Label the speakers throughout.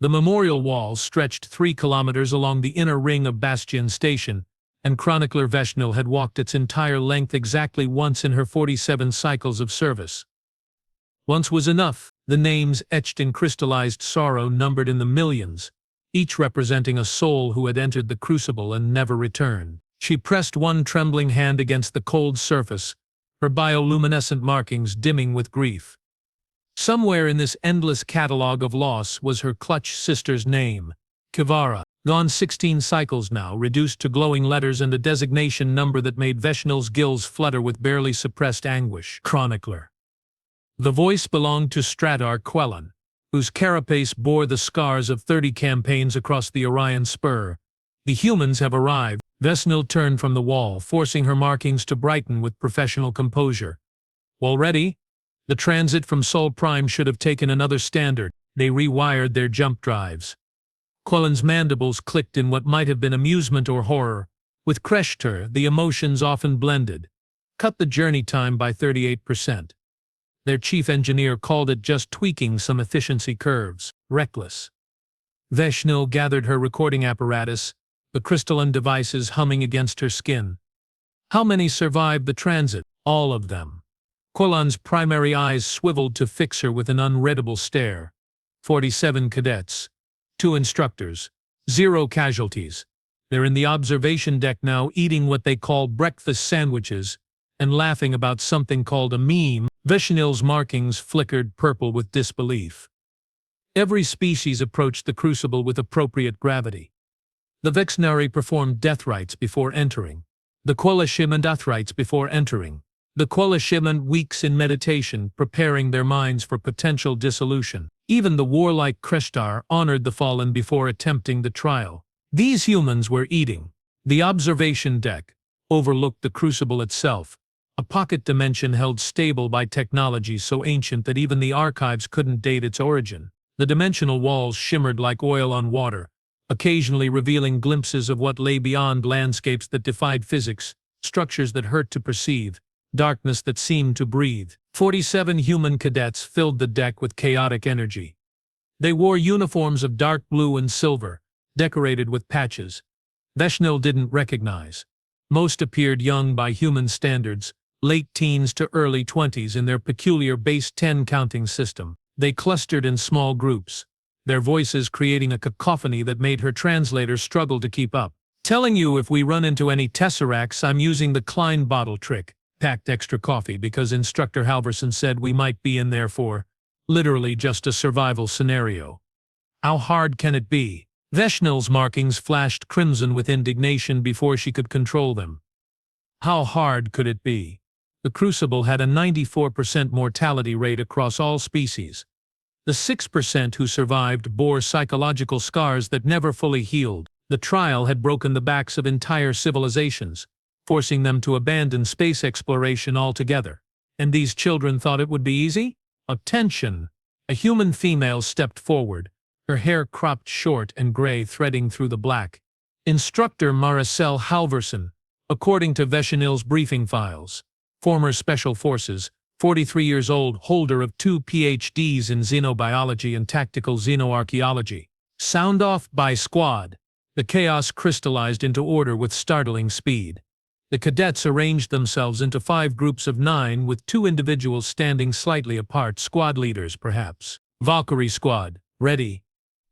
Speaker 1: The memorial wall stretched 3 kilometers along the inner ring of Bastion Station, and chronicler Veshnil had walked its entire length exactly once in her 47 cycles of service. Once was enough. The names etched in crystallized sorrow numbered in the millions, each representing a soul who had entered the Crucible and never returned. She pressed one trembling hand against the cold surface, her bioluminescent markings dimming with grief. Somewhere in this endless catalogue of loss was her clutch sister's name, Kivara, gone 16 cycles now, reduced to glowing letters and a designation number that made Veshnil's gills flutter with barely suppressed anguish. Chronicler. The voice belonged to Stratar Quellan, whose carapace bore the scars of 30 campaigns across the Orion Spur. The humans have arrived. Veshnil turned from the wall, forcing her markings to brighten with professional composure. Already? The transit from Sol Prime should have taken another standard. They rewired their jump drives. Quellan's mandibles clicked in what might have been amusement or horror. With Kreshter, the emotions often blended. Cut the journey time by 38%. Their chief engineer called it just tweaking some efficiency curves. Reckless. Veshnil gathered her recording apparatus, the crystalline devices humming against her skin. How many survived the transit? All of them. Quellan's primary eyes swiveled to fix her with an unreadable stare. 47 cadets. 2 instructors. 0 casualties. They're in the observation deck now, eating what they call breakfast sandwiches and laughing about something called a meme. Veshnil's markings flickered purple with disbelief. Every species approached the Crucible with appropriate gravity. The Vexnari performed death rites before entering. The Quellashiman death rites before entering. The Quellashiman weeks in meditation, preparing their minds for potential dissolution. Even the warlike Kreshtar honored the fallen before attempting the trial. These humans were eating. The observation deck overlooked the Crucible itself, a pocket dimension held stable by technology so ancient that even the archives couldn't date its origin. The dimensional walls shimmered like oil on water, occasionally revealing glimpses of what lay beyond, landscapes that defied physics, structures that hurt to perceive, darkness that seemed to breathe. 47 human cadets filled the deck with chaotic energy. They wore uniforms of dark blue and silver, decorated with patches Veshnil didn't recognize. Most appeared young by human standards, late teens to early 20s in their peculiar base 10 counting system. They clustered in small groups, their voices creating a cacophony that made her translator struggle to keep up. Telling you if we run into any tesseracts, I'm using the Klein bottle trick. Packed extra coffee because Instructor Halverson said we might be in there for, literally just a survival scenario. How hard can it be? Veshnil's markings flashed crimson with indignation before she could control them. How hard could it be? The Crucible had a 94% mortality rate across all species. The 6% who survived bore psychological scars that never fully healed. The trial had broken the backs of entire civilizations, forcing them to abandon space exploration altogether. And these children thought it would be easy? Attention! A human female stepped forward, her hair cropped short and gray threading through the black. Instructor Maricel Halverson, according to Veshnil's briefing files. Former Special Forces, 43 years old, holder of 2 PhDs in xenobiology and tactical xenoarchaeology. Sound off by squad. The chaos crystallized into order with startling speed. The cadets arranged themselves into 5 groups of 9 with 2 individuals standing slightly apart, squad leaders perhaps. Valkyrie squad, ready.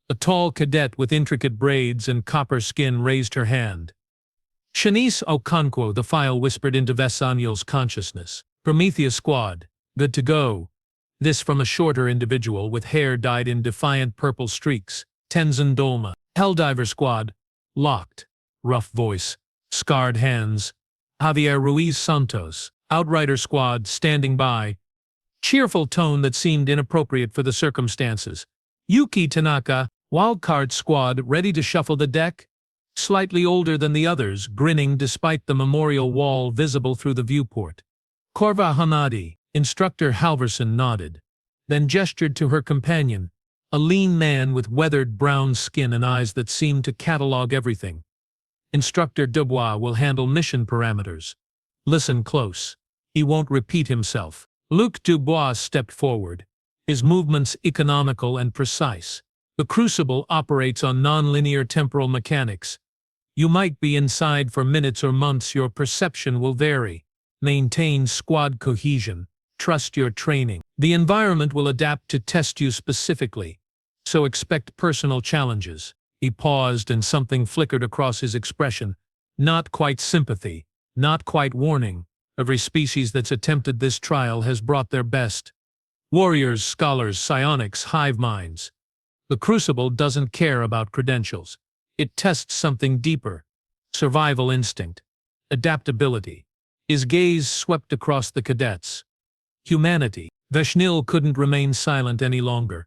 Speaker 1: A tall cadet with intricate braids and copper skin raised her hand. Shanice Okonkwo, the file whispered into Vesaniel's consciousness. Prometheus squad, good to go. This from a shorter individual with hair dyed in defiant purple streaks. Tenzin Dolma. Helldiver squad, locked. Rough voice, scarred hands. Javier Ruiz Santos. Outrider squad, standing by. Cheerful tone that seemed inappropriate for the circumstances. Yuki Tanaka, wildcard squad, ready to shuffle the deck. Slightly older than the others, grinning despite the memorial wall visible through the viewport. Korva Hanadi. Instructor Halverson nodded, then gestured to her companion, a lean man with weathered brown skin and eyes that seemed to catalog everything. Instructor Dubois will handle mission parameters. Listen close. He won't repeat himself. Luc Dubois stepped forward, his movements economical and precise. The Crucible operates on non-linear temporal mechanics. You might be inside for minutes or months, your perception will vary. Maintain squad cohesion. Trust your training. The environment will adapt to test you specifically, so expect personal challenges. He paused and something flickered across his expression. Not quite sympathy, not quite warning. Every species that's attempted this trial has brought their best. Warriors, scholars, psionics, hive minds. The Crucible doesn't care about credentials. It tests something deeper. Survival instinct. Adaptability. His gaze swept across the cadets. Humanity. Veshnil couldn't remain silent any longer.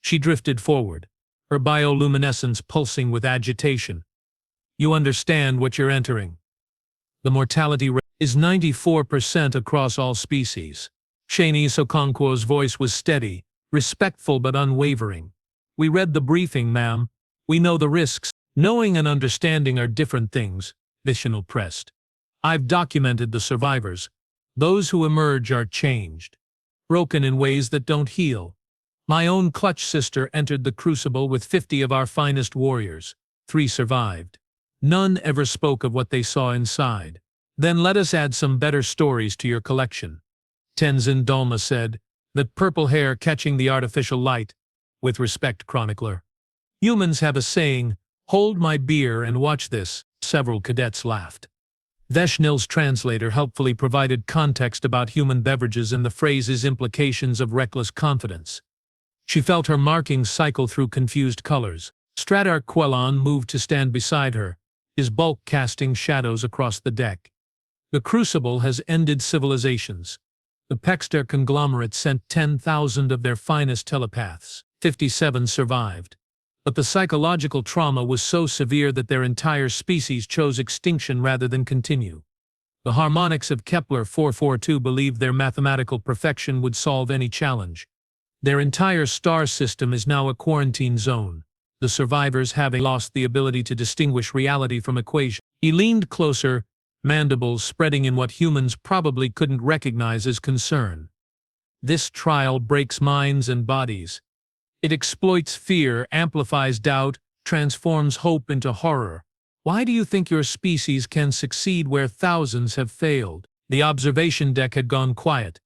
Speaker 1: She drifted forward, her bioluminescence pulsing with agitation. You understand what you're entering. The mortality rate is 94% across all species. Shani Sokonkwo's voice was steady, respectful but unwavering. We read the briefing, ma'am. We know the risks. Knowing and understanding are different things, Vishnul pressed. I've documented the survivors. Those who emerge are changed, broken in ways that don't heal. My own clutch sister entered the Crucible with 50 of our finest warriors. 3 survived. None ever spoke of what they saw inside. Then let us add some better stories to your collection. Tenzin Dalma said, that purple hair catching the artificial light. With respect, chronicler. Humans have a saying, hold my beer and watch this. Several cadets laughed. Veshnil's translator helpfully provided context about human beverages and the phrase's implications of reckless confidence. She felt her markings cycle through confused colors. Stratar Quellan moved to stand beside her, his bulk casting shadows across the deck. The Crucible has ended civilizations. The Pexter conglomerate sent 10,000 of their finest telepaths. 57 survived. But the psychological trauma was so severe that their entire species chose extinction rather than continue. The harmonics of Kepler 442 believed their mathematical perfection would solve any challenge. Their entire star system is now a quarantine zone, the survivors having lost the ability to distinguish reality from equation. He leaned closer, mandibles spreading in what humans probably couldn't recognize as concern. This trial breaks minds and bodies. It exploits fear, amplifies doubt, transforms hope into horror. Why do you think your species can succeed where thousands have failed? The observation deck had gone quiet.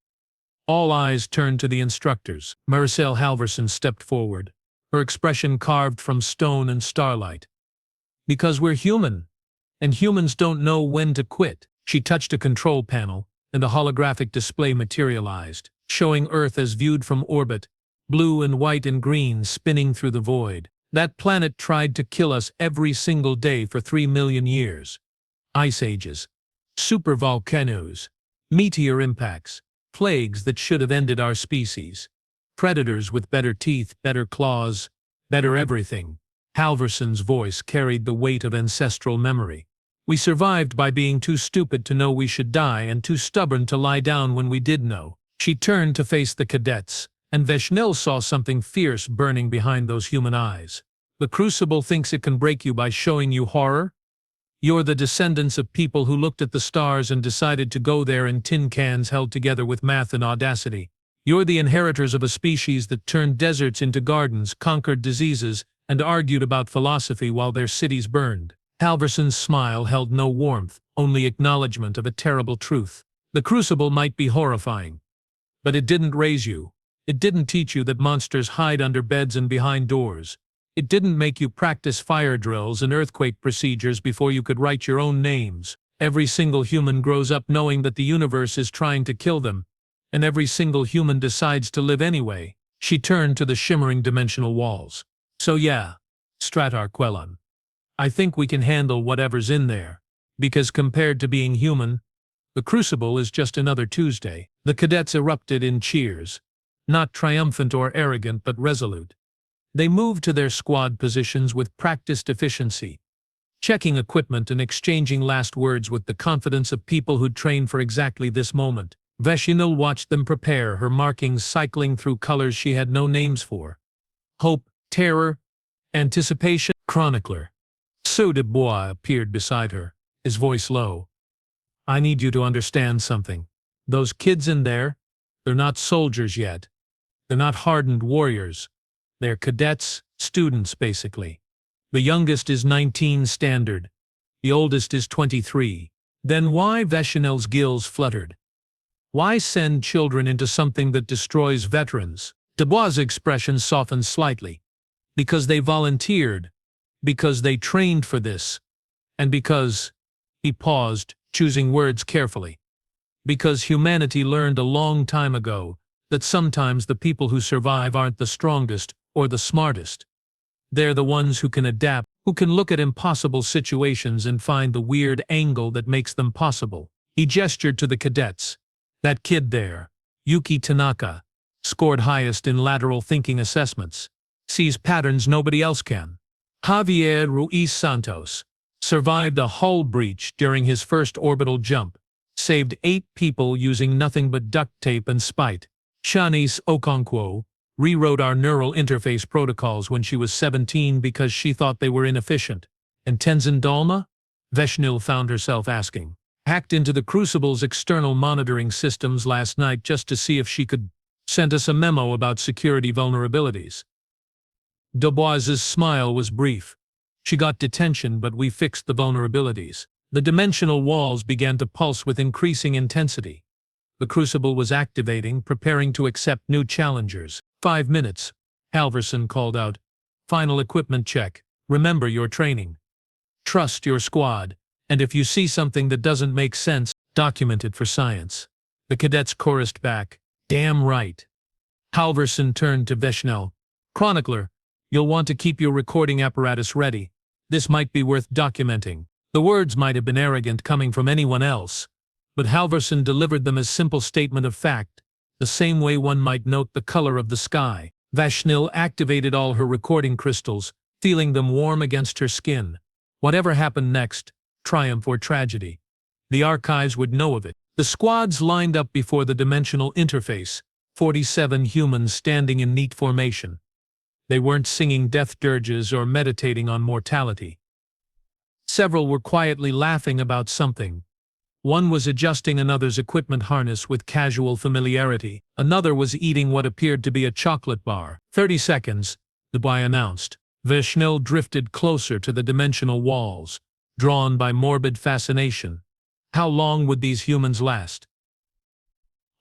Speaker 1: All eyes turned to the instructors. Maricel Halverson stepped forward, her expression carved from stone and starlight. Because we're human, and humans don't know when to quit. She touched a control panel, and a holographic display materialized, showing Earth as viewed from orbit, blue and white and green spinning through the void. That planet tried to kill us every single day for 3 million years. Ice ages, supervolcanoes, meteor impacts, plagues that should have ended our species. Predators with better teeth, better claws, better everything. Halverson's voice carried the weight of ancestral memory. We survived by being too stupid to know we should die and too stubborn to lie down when we did know. She turned to face the cadets, and Veshnil saw something fierce burning behind those human eyes. The Crucible thinks it can break you by showing you horror? You're the descendants of people who looked at the stars and decided to go there in tin cans held together with math and audacity. You're the inheritors of a species that turned deserts into gardens, conquered diseases, and argued about philosophy while their cities burned. Halverson's smile held no warmth, only acknowledgement of a terrible truth. The Crucible might be horrifying, but it didn't raise you. It didn't teach you that monsters hide under beds and behind doors. It didn't make you practice fire drills and earthquake procedures before you could write your own names. Every single human grows up knowing that the universe is trying to kill them, and every single human decides to live anyway. She turned to the shimmering dimensional walls. So yeah, Stratar Quellan, I think we can handle whatever's in there, because compared to being human, the Crucible is just another Tuesday. The cadets erupted in cheers. Not triumphant or arrogant, but resolute. They moved to their squad positions with practiced efficiency, checking equipment and exchanging last words with the confidence of people who'd trained for exactly this moment. Veshinil watched them prepare, her markings cycling through colors she had no names for. Hope, terror, anticipation. Chronicler. Sceau de Bois appeared beside her, his voice low. I need you to understand something. Those kids in there, they're not soldiers yet. They're not hardened warriors. They're cadets, students basically. The youngest is 19 standard. The oldest is 23. Then why? Veshnel's gills fluttered. Why send children into something that destroys veterans? Dubois' expression softened slightly. Because they volunteered. Because they trained for this. And because, he paused, choosing words carefully. Because humanity learned a long time ago that sometimes the people who survive aren't the strongest or the smartest. They're the ones who can adapt, who can look at impossible situations and find the weird angle that makes them possible. He gestured to the cadets. That kid there, Yuki Tanaka, scored highest in lateral thinking assessments. Sees patterns nobody else can. Javier Ruiz Santos survived a hull breach during his first orbital jump. Saved 8 people using nothing but duct tape and spite. Shanice Okonkwo rewrote our neural interface protocols when she was 17 because she thought they were inefficient. And Tenzin Dalma? Veshnil found herself asking. Hacked into the Crucible's external monitoring systems last night just to see if she could send us a memo about security vulnerabilities. Dubois's smile was brief. She got detention, but we fixed the vulnerabilities. The dimensional walls began to pulse with increasing intensity. The Crucible was activating, preparing to accept new challengers. 5 minutes, Halverson called out. Final equipment check. Remember your training. Trust your squad, and if you see something that doesn't make sense, document it for science. The cadets chorused back. Damn right. Halverson turned to Veshnel. Chronicler, you'll want to keep your recording apparatus ready. This might be worth documenting. The words might have been arrogant coming from anyone else, but Halverson delivered them as simple statement of fact, the same way one might note the color of the sky. Veshnil activated all her recording crystals, feeling them warm against her skin. Whatever happened next, triumph or tragedy, the archives would know of it. The squads lined up before the dimensional interface, 47 humans standing in neat formation. They weren't singing death dirges or meditating on mortality. Several were quietly laughing about something. One was adjusting another's equipment harness with casual familiarity. Another was eating what appeared to be a chocolate bar. 30 seconds, Dubois announced. Veshnil drifted closer to the dimensional walls, drawn by morbid fascination. How long would these humans last?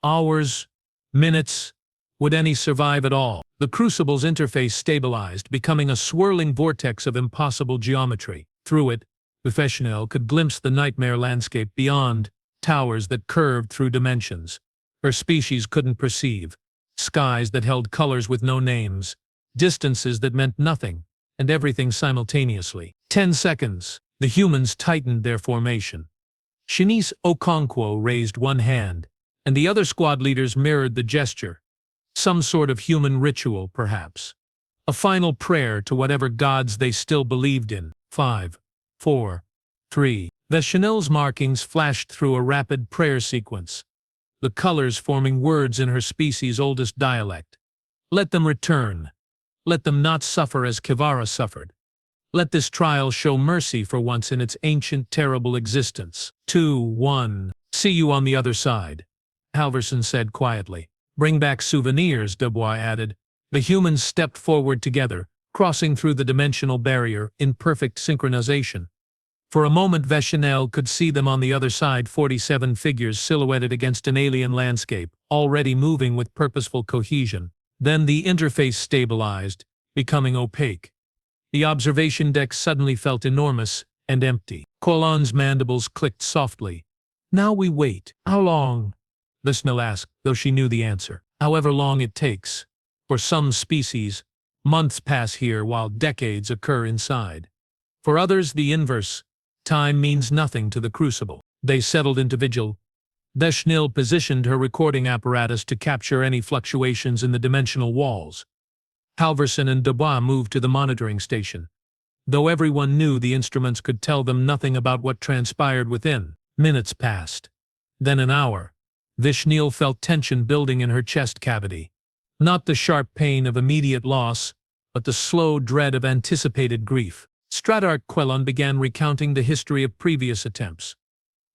Speaker 1: Hours? Minutes? Would any survive at all? The Crucible's interface stabilized, becoming a swirling vortex of impossible geometry. Through it, Veshnil could glimpse the nightmare landscape beyond, towers that curved through dimensions her species couldn't perceive, skies that held colors with no names, distances that meant nothing, and everything simultaneously. 10 seconds. The humans tightened their formation. Shanice Okonkwo raised one hand, and the other squad leaders mirrored the gesture. Some sort of human ritual, perhaps. A final prayer to whatever gods they still believed in. 5, 4, 3. Veshnil's markings flashed through a rapid prayer sequence, the colors forming words in her species' oldest dialect. Let them return. Let them not suffer as Kivara suffered. Let this trial show mercy for once in its ancient, terrible existence. 2, 1. See you on the other side, Halverson said quietly. Bring back souvenirs, Dubois added. The humans stepped forward together, crossing through the dimensional barrier in perfect synchronization. For a moment Veshnil could see them on the other side, 47 figures silhouetted against an alien landscape, already moving with purposeful cohesion. Then the interface stabilized, becoming opaque. The observation deck suddenly felt enormous and empty. Colon's mandibles clicked softly. Now we wait. How long? Veshnil asked, though she knew the answer. However long it takes. For some species, months pass here while decades occur inside. For others, the inverse. Time means nothing to the Crucible. They settled into vigil. Veshnil positioned her recording apparatus to capture any fluctuations in the dimensional walls. Halverson and Dubois moved to the monitoring station. Though everyone knew the instruments could tell them nothing about what transpired within. Minutes passed. Then an hour. Veshnil felt tension building in her chest cavity. Not the sharp pain of immediate loss, but the slow dread of anticipated grief. Stradark Quelon began recounting the history of previous attempts.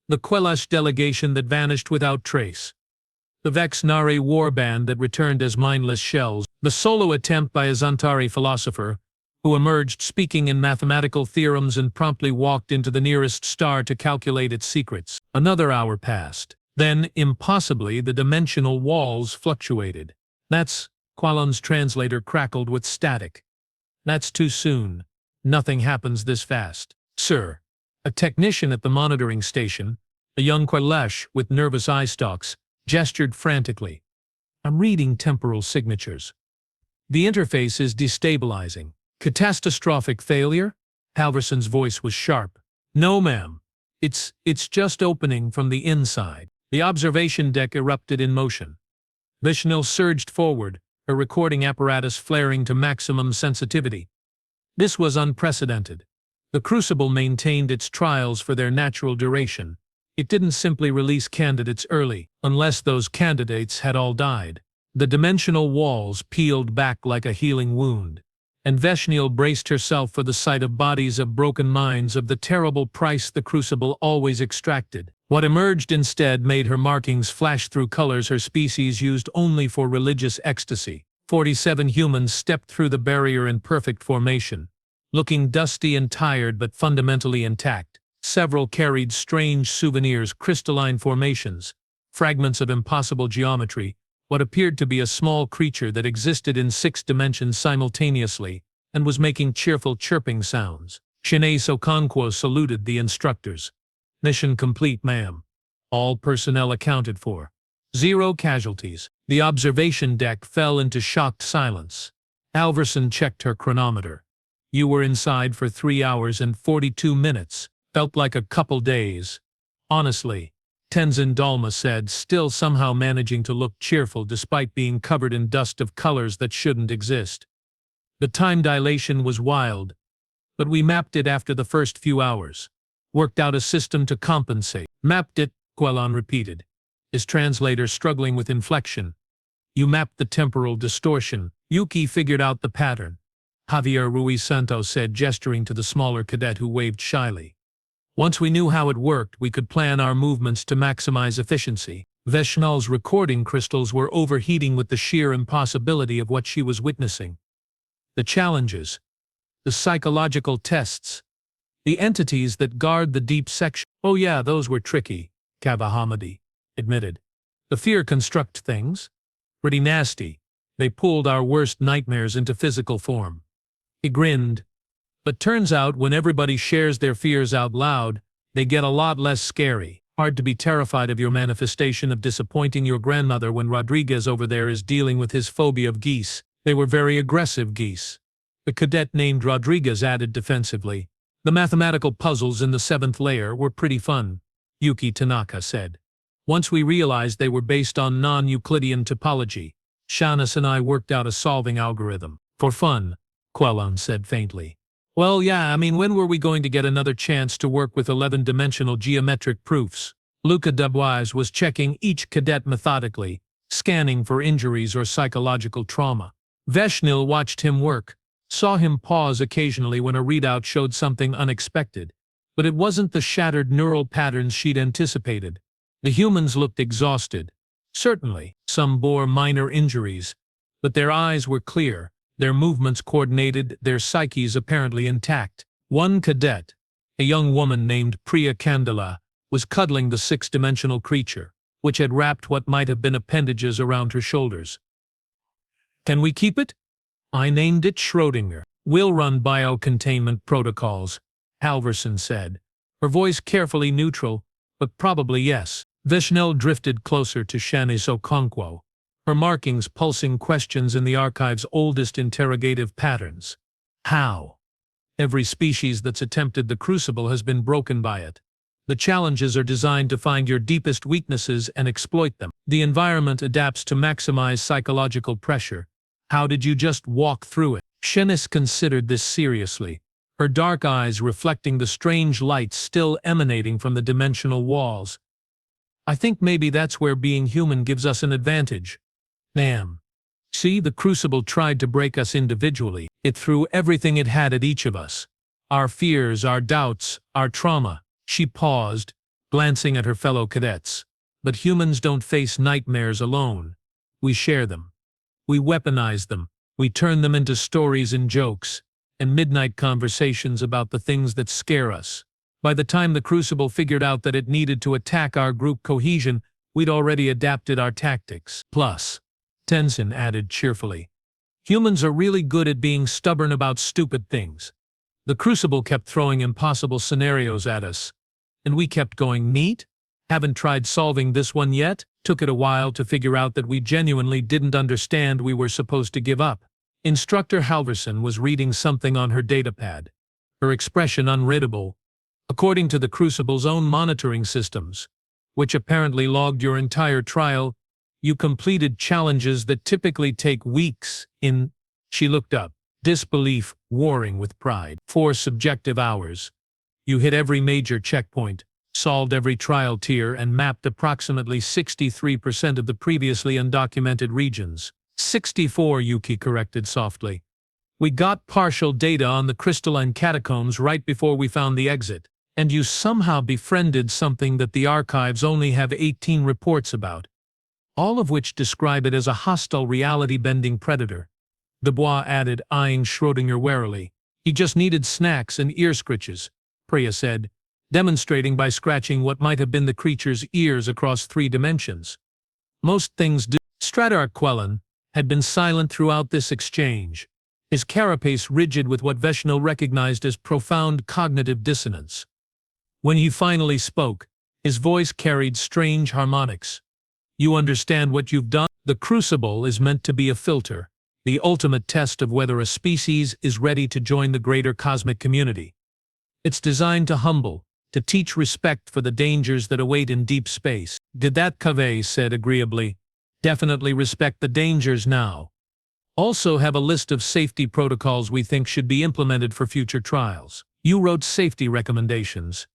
Speaker 1: The Quellash delegation that vanished without trace. The Vexnari warband that returned as mindless shells. The solo attempt by a Zantari philosopher, who emerged speaking in mathematical theorems and promptly walked into the nearest star to calculate its secrets. Another hour passed. Then, impossibly, the dimensional walls fluctuated. That's, Qualon's translator crackled with static. That's too soon. Nothing happens this fast. Sir. A technician at the monitoring station, a young Qualesh with nervous eye stalks, gestured frantically. I'm reading temporal signatures. The interface is destabilizing. Catastrophic failure? Halverson's voice was sharp. No, ma'am. It's just opening from the inside. The observation deck erupted in motion. Vishnil surged forward, her recording apparatus flaring to maximum sensitivity. This was unprecedented. The Crucible maintained its trials for their natural duration. It didn't simply release candidates early, unless those candidates had all died. The dimensional walls peeled back like a healing wound, and Veshnil braced herself for the sight of bodies of broken minds of the terrible price the Crucible always extracted. What emerged instead made her markings flash through colors her species used only for religious ecstasy. 47 humans stepped through the barrier in perfect formation, looking dusty and tired but fundamentally intact. Several carried strange souvenirs, crystalline formations, fragments of impossible geometry, what appeared to be a small creature that existed in 6 dimensions simultaneously and was making cheerful chirping sounds. Shanae Okonkwo saluted the instructors. Mission complete, ma'am. All personnel accounted for. 0 casualties. The observation deck fell into shocked silence. Halverson checked her chronometer. You were inside for 3 hours and 42 minutes. Felt like a couple days. Honestly, Tenzin Dalma said, still somehow managing to look cheerful despite being covered in dust of colors that shouldn't exist. The time dilation was wild, but we mapped it after the first few hours. Worked out a system to compensate. Mapped it, Qualon repeated, his translator struggling with inflection. You mapped the temporal distortion. Yuki figured out the pattern. Javier Ruiz Santos said, gesturing to the smaller cadet who waved shyly. Once we knew how it worked, we could plan our movements to maximize efficiency. Veshnal's recording crystals were overheating with the sheer impossibility of what she was witnessing. The challenges, the psychological tests, the entities that guard the deep section. Oh yeah, those were tricky, Kavahamadi admitted. The fear construct things? Pretty nasty. They pulled our worst nightmares into physical form. He grinned. But turns out when everybody shares their fears out loud, they get a lot less scary. Hard to be terrified of your manifestation of disappointing your grandmother when Rodriguez over there is dealing with his phobia of geese. They were very aggressive geese. The cadet named Rodriguez added defensively. The mathematical puzzles in the 7th layer were pretty fun, Yuki Tanaka said. Once we realized they were based on non-Euclidean topology, Shanis and I worked out a solving algorithm. For fun, Qualon said faintly. Well, yeah, I mean, when were we going to get another chance to work with 11-dimensional geometric proofs? Luca Dubois was checking each cadet methodically, scanning for injuries or psychological trauma. Veshnil watched him work, saw him pause occasionally when a readout showed something unexpected, but it wasn't the shattered neural patterns she'd anticipated. The humans looked exhausted. Certainly, some bore minor injuries, but their eyes were clear, their movements coordinated, their psyches apparently intact. One cadet, a young woman named Priya Kandala, was cuddling the 6-dimensional creature, which had wrapped what might have been appendages around her shoulders. Can we keep it? I named it Schrödinger. We'll run biocontainment protocols, Halverson said, her voice carefully neutral, but probably yes. Vishnel drifted closer to Shanice Okonkwo, her markings pulsing questions in the archive's oldest interrogative patterns. How? Every species that's attempted the Crucible has been broken by it. The challenges are designed to find your deepest weaknesses and exploit them. The environment adapts to maximize psychological pressure. How did you just walk through it? Shanice considered this seriously, her dark eyes reflecting the strange light still emanating from the dimensional walls. I think maybe that's where being human gives us an advantage. Ma'am. See, the Crucible tried to break us individually. It threw everything it had at each of us. Our fears, our doubts, our trauma. She paused, glancing at her fellow cadets. But humans don't face nightmares alone. We share them. We weaponize them. We turn them into stories and jokes, and midnight conversations about the things that scare us. By the time the Crucible figured out that it needed to attack our group cohesion, we'd already adapted our tactics. Plus, Tenzin added cheerfully, humans are really good at being stubborn about stupid things. The Crucible kept throwing impossible scenarios at us, and we kept going, neat? Haven't tried solving this one yet? Took it a while to figure out that we genuinely didn't understand we were supposed to give up. Instructor Halverson was reading something on her datapad, her expression unreadable. According to the Crucible's own monitoring systems, which apparently logged your entire trial, you completed challenges that typically take weeks in, she looked up, disbelief warring with pride. 4 subjective hours. You hit every major checkpoint, solved every trial tier, and mapped approximately 63% of the previously undocumented regions. 64, Yuki corrected softly. We got partial data on the crystalline catacombs right before we found the exit. And you somehow befriended something that the archives only have 18 reports about, all of which describe it as a hostile reality-bending predator. Dubois added, eyeing Schrödinger warily. He just needed snacks and ear scritches, Priya said, demonstrating by scratching what might have been the creature's ears across 3 dimensions. Most things do. Stratar Quellan had been silent throughout this exchange, his carapace rigid with what Veshnil recognized as profound cognitive dissonance. When he finally spoke, his voice carried strange harmonics. You understand what you've done? The Crucible is meant to be a filter, the ultimate test of whether a species is ready to join the greater cosmic community. It's designed to humble, to teach respect for the dangers that await in deep space. Did that, Cave said agreeably. Definitely respect the dangers now. Also have a list of safety protocols we think should be implemented for future trials. You wrote safety recommendations,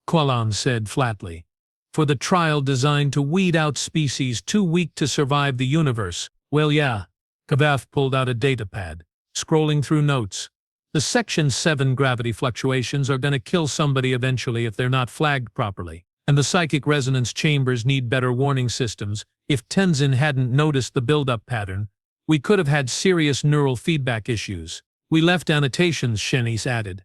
Speaker 1: Quellan said flatly, for the trial designed to weed out species too weak to survive the universe. Well, yeah. Kavath pulled out a datapad, scrolling through notes. The Section 7 gravity fluctuations are gonna kill somebody eventually if they're not flagged properly. And the psychic resonance chambers need better warning systems. If Tenzin hadn't noticed the buildup pattern, we could have had serious neural feedback issues. We left annotations, Shenis added.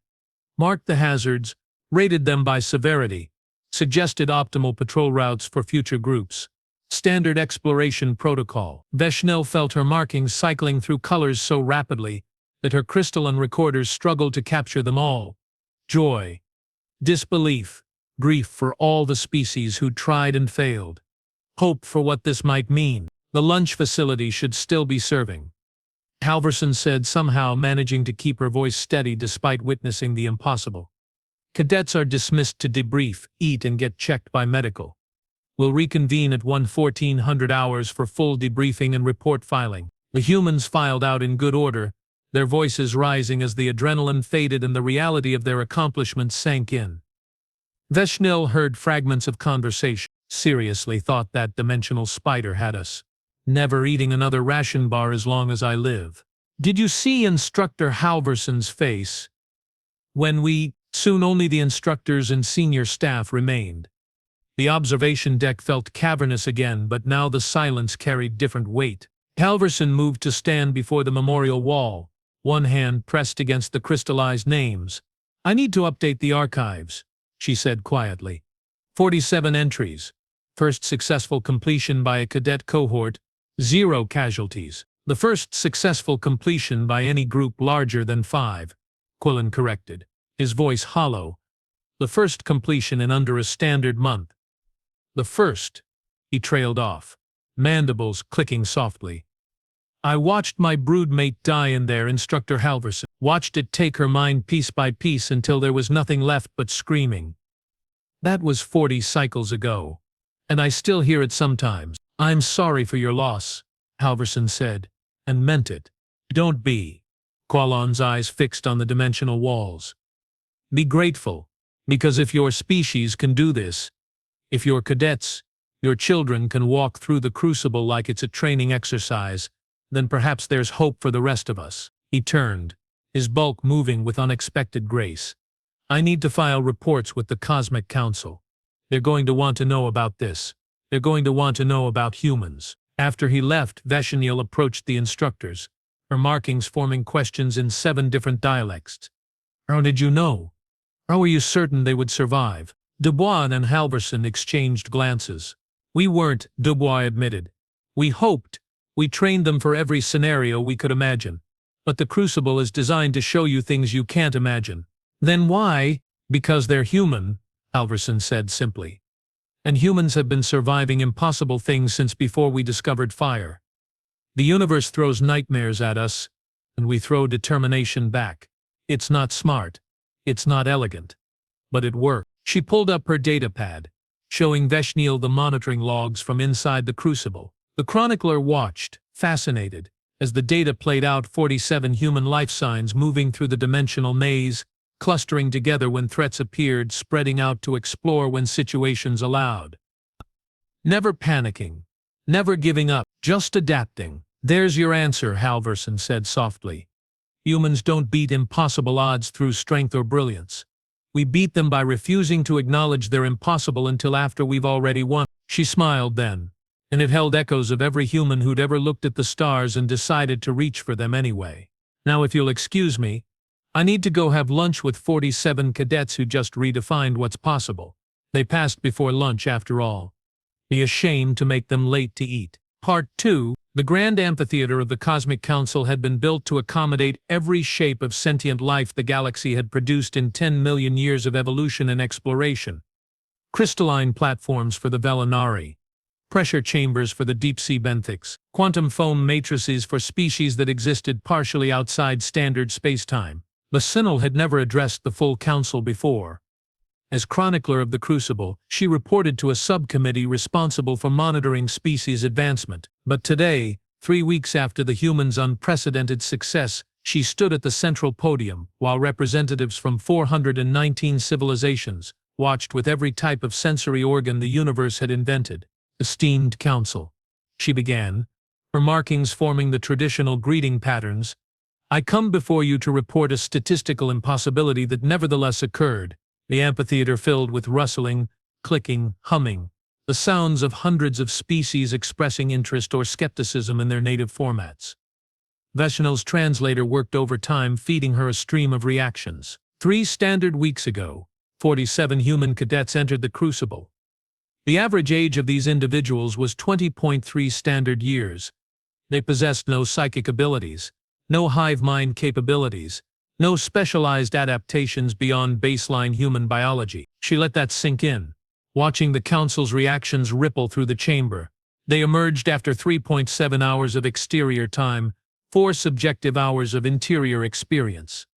Speaker 1: Marked the hazards, rated them by severity, suggested optimal patrol routes for future groups. Standard exploration protocol. Veshnil felt her markings cycling through colors so rapidly that her crystalline recorders struggled to capture them all. Joy, disbelief, grief for all the species who tried and failed. Hope for what this might mean. The lunch facility should still be serving, Halverson said, somehow managing to keep her voice steady despite witnessing the impossible. Cadets are dismissed to debrief, eat, and get checked by medical. We'll reconvene at 1400 hours for full debriefing and report filing. The humans filed out in good order, their voices rising as the adrenaline faded and the reality of their accomplishments sank in. Veshnil heard fragments of conversation. Seriously, thought that dimensional spider had us. Never eating another ration bar as long as I live. Did you see Instructor Halverson's face? Soon only the instructors and senior staff remained. The observation deck felt cavernous again, but now the silence carried different weight. Halverson moved to stand before the memorial wall, one hand pressed against the crystallized names. I need to update the archives, she said quietly. 47 entries. First successful completion by a cadet cohort, 0 casualties. The first successful completion by any group larger than 5, Quellan corrected, his voice hollow. The first completion in under a standard month. The first, he trailed off, mandibles clicking softly. I watched my broodmate die in there, Instructor Halverson. Watched it take her mind piece by piece until there was nothing left but screaming. That was 40 cycles ago, and I still hear it sometimes. I'm sorry for your loss, Halverson said, and meant it. Don't be. Quellan's eyes fixed on the dimensional walls. Be grateful, because if your species can do this, if your cadets, your children can walk through the Crucible like it's a training exercise, then perhaps there's hope for the rest of us. He turned, his bulk moving with unexpected grace. I need to file reports with the Cosmic Council. They're going to want to know about this. They're going to want to know about humans. After he left, Veshnil approached the instructors, her markings forming questions in 7 different dialects. How did you know? How were you certain they would survive? Dubois and Halverson exchanged glances. We weren't, Dubois admitted. We hoped. We trained them for every scenario we could imagine. But the Crucible is designed to show you things you can't imagine. Then why? Because they're human, Halverson said simply. And humans have been surviving impossible things since before we discovered fire. The universe throws nightmares at us, and we throw determination back. It's not smart. It's not elegant. But it worked. She pulled up her datapad, showing Veshnil the monitoring logs from inside the Crucible. The chronicler watched, fascinated, as the data played out 47 human life signs moving through the dimensional maze, clustering together when threats appeared, spreading out to explore when situations allowed. Never panicking, never giving up, just adapting. There's your answer, Halverson said softly. Humans don't beat impossible odds through strength or brilliance. We beat them by refusing to acknowledge they're impossible until after we've already won. She smiled then, and it held echoes of every human who'd ever looked at the stars and decided to reach for them anyway. Now if you'll excuse me, I need to go have lunch with 47 cadets who just redefined what's possible. They passed before lunch after all. Be ashamed to make them late to eat. Part 2. The Grand Amphitheater of the Cosmic Council had been built to accommodate every shape of sentient life the galaxy had produced in 10 million years of evolution and exploration. Crystalline platforms for the Velinari, pressure chambers for the deep-sea benthics, quantum foam matrices for species that existed partially outside standard spacetime. Basinal had never addressed the full council before. As chronicler of the Crucible, she reported to a subcommittee responsible for monitoring species advancement. But today, 3 weeks after the humans' unprecedented success, she stood at the central podium, while representatives from 419 civilizations watched with every type of sensory organ the universe had invented. Esteemed Council, she began, her markings forming the traditional greeting patterns. I come before you to report a statistical impossibility that nevertheless occurred. The amphitheater filled with rustling, clicking, humming, the sounds of hundreds of species expressing interest or skepticism in their native formats. Veshnil's translator worked overtime, feeding her a stream of reactions. 3 standard weeks ago, 47 human cadets entered the Crucible. The average age of these individuals was 20.3 standard years. They possessed no psychic abilities, no hive mind capabilities, no specialized adaptations beyond baseline human biology. She let that sink in, watching the council's reactions ripple through the chamber. They emerged after 3.7 hours of exterior time, 4 subjective hours of interior experience.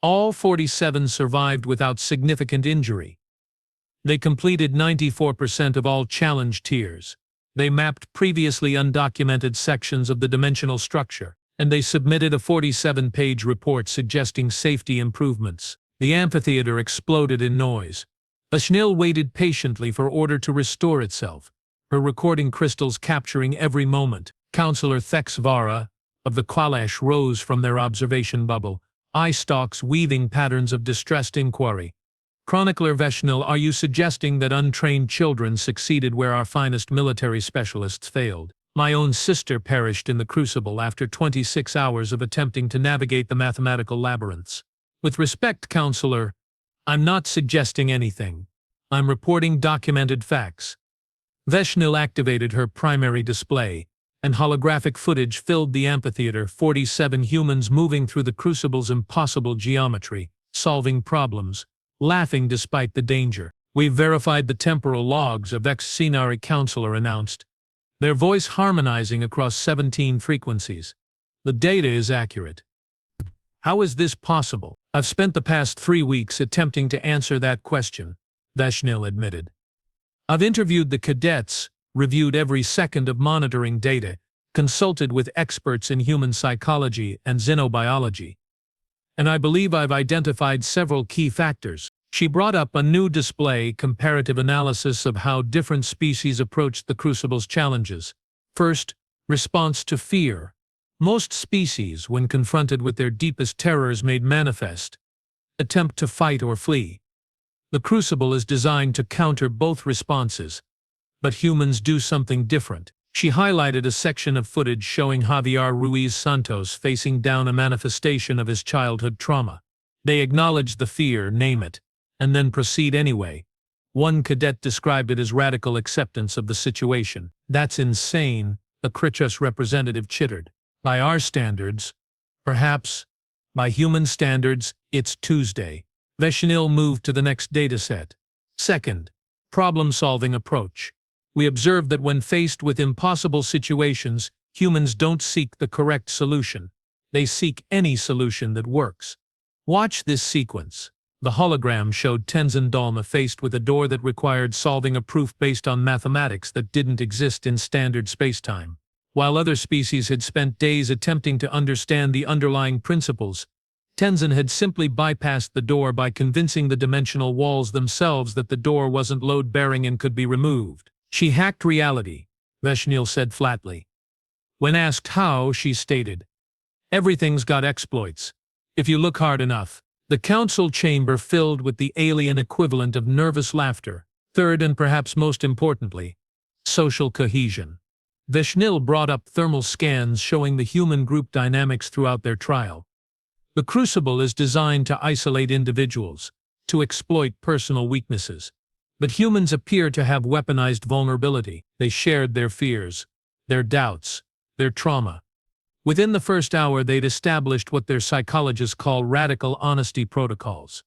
Speaker 1: All 47 survived without significant injury. They completed 94% of all challenge tiers. They mapped previously undocumented sections of the dimensional structure, and they submitted a 47-page report suggesting safety improvements. The amphitheater exploded in noise. Veshnil waited patiently for order to restore itself, her recording crystals capturing every moment. Counselor Thexvara of the Qualash rose from their observation bubble, eye stalks weaving patterns of distressed inquiry. Chronicler Veshnil, are you suggesting that untrained children succeeded where our finest military specialists failed? My own sister perished in the Crucible after 26 hours of attempting to navigate the mathematical labyrinths. With respect, Counselor, I'm not suggesting anything. I'm reporting documented facts. Veshnil activated her primary display, and holographic footage filled the amphitheater, 47 humans moving through the Crucible's impossible geometry, solving problems, laughing despite the danger. We've verified the temporal logs of ex-Scenari, Counselor announced, their voice harmonizing across 17 frequencies. The data is accurate. How is this possible? I've spent the past 3 weeks attempting to answer that question, Veshnil admitted. I've interviewed the cadets, reviewed every second of monitoring data, consulted with experts in human psychology and xenobiology. And I believe I've identified several key factors. She brought up a new display, comparative analysis of how different species approached the Crucible's challenges. First, response to fear. Most species, when confronted with their deepest terrors made manifest, attempt to fight or flee. The Crucible is designed to counter both responses. But humans do something different. She highlighted a section of footage showing Javier Ruiz Santos facing down a manifestation of his childhood trauma. They acknowledge the fear, name it, and then proceed anyway. One cadet described it as radical acceptance of the situation. That's insane, a Krichus representative chittered. By our standards, perhaps. By human standards, it's Tuesday. Veshnil moved to the next dataset. Second, problem-solving approach. We observed that when faced with impossible situations, humans don't seek the correct solution. They seek any solution that works. Watch this sequence. The hologram showed Tenzin Dalma faced with a door that required solving a proof based on mathematics that didn't exist in standard spacetime. While other species had spent days attempting to understand the underlying principles, Tenzin had simply bypassed the door by convincing the dimensional walls themselves that the door wasn't load-bearing and could be removed. She hacked reality, Veshnil said flatly. When asked how, she stated, "Everything's got exploits. If you look hard enough." The council chamber filled with the alien equivalent of nervous laughter. Third, and perhaps most importantly, social cohesion. Veshnil brought up thermal scans showing the human group dynamics throughout their trial. The Crucible is designed to isolate individuals, to exploit personal weaknesses. But humans appear to have weaponized vulnerability. They shared their fears, their doubts, their trauma. Within the first hour, they'd established what their psychologists call radical honesty protocols.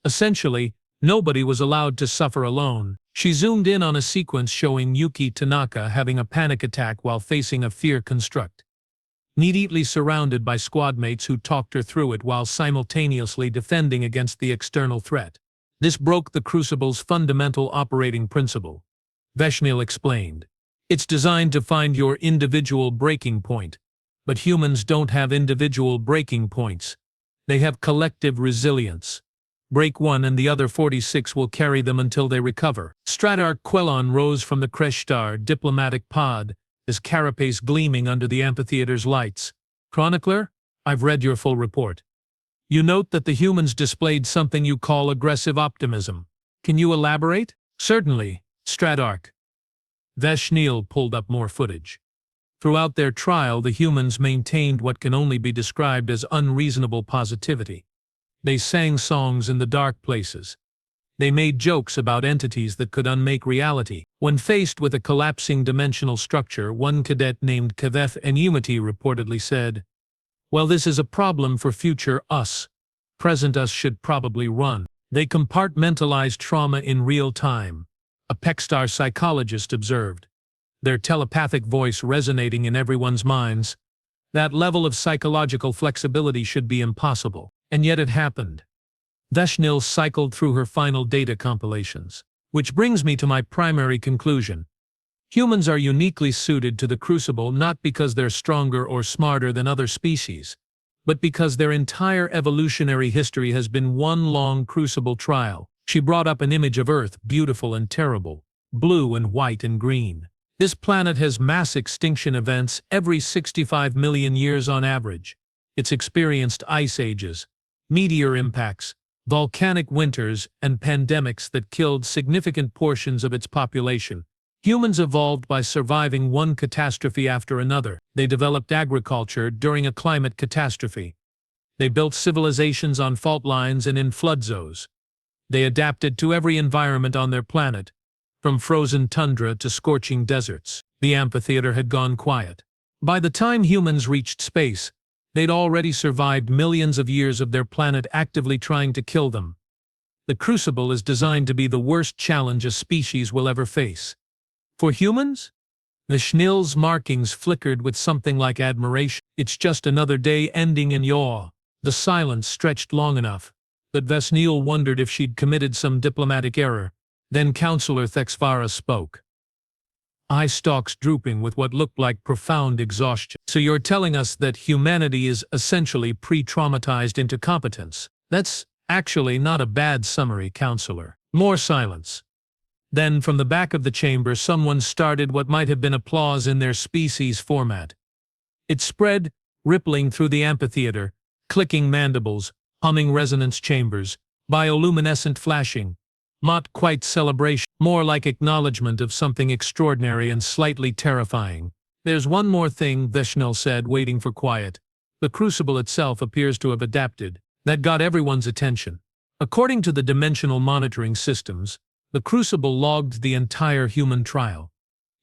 Speaker 1: Essentially, nobody was allowed to suffer alone. She zoomed in on a sequence showing Yuki Tanaka having a panic attack while facing a fear construct. Neatly surrounded by squadmates who talked her through it while simultaneously defending against the external threat. This broke the Crucible's fundamental operating principle. Veshnil explained. It's designed to find your individual breaking point. But humans don't have individual breaking points. They have collective resilience. Break one and the other 46 will carry them until they recover. Stratar Quelon rose from the Kreshtar diplomatic pod, his carapace gleaming under the amphitheater's lights. Chronicler, I've read your full report. You note that the humans displayed something you call aggressive optimism. Can you elaborate? Certainly, Stratarch. Veshnil pulled up more footage. Throughout their trial, the humans maintained what can only be described as unreasonable positivity. They sang songs in the dark places. They made jokes about entities that could unmake reality. When faced with a collapsing dimensional structure, one cadet named Cadet Enumity reportedly said, "Well, this is a problem for future us. Present us should probably run." They compartmentalized trauma in real time, a Pextar psychologist observed. Their telepathic voice resonating in everyone's minds. That level of psychological flexibility should be impossible. And yet it happened. Veshnil cycled through her final data compilations. Which brings me to my primary conclusion. Humans are uniquely suited to the Crucible not because they're stronger or smarter than other species, but because their entire evolutionary history has been one long Crucible trial. She brought up an image of Earth, beautiful and terrible, blue and white and green. This planet has mass extinction events every 65 million years on average. It's experienced ice ages, meteor impacts, volcanic winters, and pandemics that killed significant portions of its population. Humans evolved by surviving one catastrophe after another. They developed agriculture during a climate catastrophe. They built civilizations on fault lines and in flood zones. They adapted to every environment on their planet, from frozen tundra to scorching deserts. The amphitheater had gone quiet. By the time humans reached space, they'd already survived millions of years of their planet actively trying to kill them. The Crucible is designed to be the worst challenge a species will ever face. For humans? Veshnil's markings flickered with something like admiration. It's just another day ending in yaw. The silence stretched long enough, but Veshnil wondered if she'd committed some diplomatic error. Then Counselor Thexvara spoke. Eye stalks drooping with what looked like profound exhaustion. So you're telling us that humanity is essentially pre-traumatized into competence. That's actually not a bad summary, Counselor. More silence. Then, from the back of the chamber, someone started what might have been applause in their species format. It spread, rippling through the amphitheater, clicking mandibles, humming resonance chambers, bioluminescent flashing. Not quite celebration, more like acknowledgement of something extraordinary and slightly terrifying. There's one more thing, Veshnell said, waiting for quiet. The Crucible itself appears to have adapted. That got everyone's attention. According to the dimensional monitoring systems, the Crucible logged the entire human trial.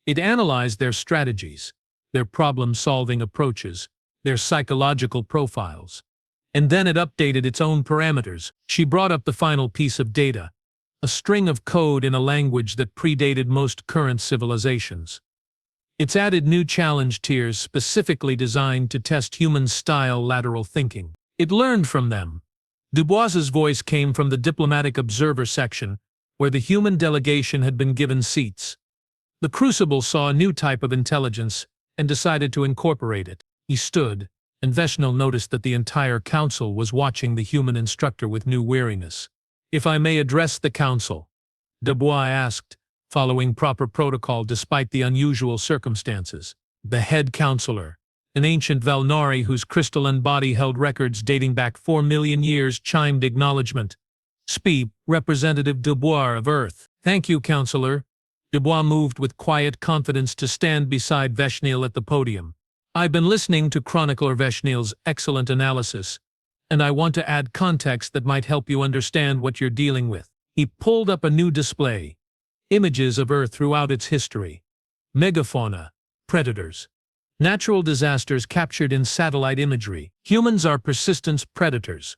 Speaker 1: It analyzed their strategies, their problem-solving approaches, their psychological profiles. And then it updated its own parameters. She brought up the final piece of data, a string of code in a language that predated most current civilizations. It's added new challenge tiers specifically designed to test human-style lateral thinking. It learned from them. Dubois's voice came from the diplomatic observer section, where the human delegation had been given seats. The Crucible saw a new type of intelligence and decided to incorporate it. He stood, and Veshnell noticed that the entire council was watching the human instructor with new weariness. "If I may address the council," Dubois asked, following proper protocol despite the unusual circumstances. The head counselor, an ancient Valnari whose crystalline body held records dating back 4 million years, chimed acknowledgement. "Speak, Representative Dubois of Earth." "Thank you, Counselor." Dubois moved with quiet confidence to stand beside Veshnell at the podium. "I've been listening to Chronicler Veshnell's excellent analysis, and I want to add context that might help you understand what you're dealing with." He pulled up a new display. Images of Earth throughout its history. Megafauna, predators, natural disasters captured in satellite imagery. Humans are persistence predators.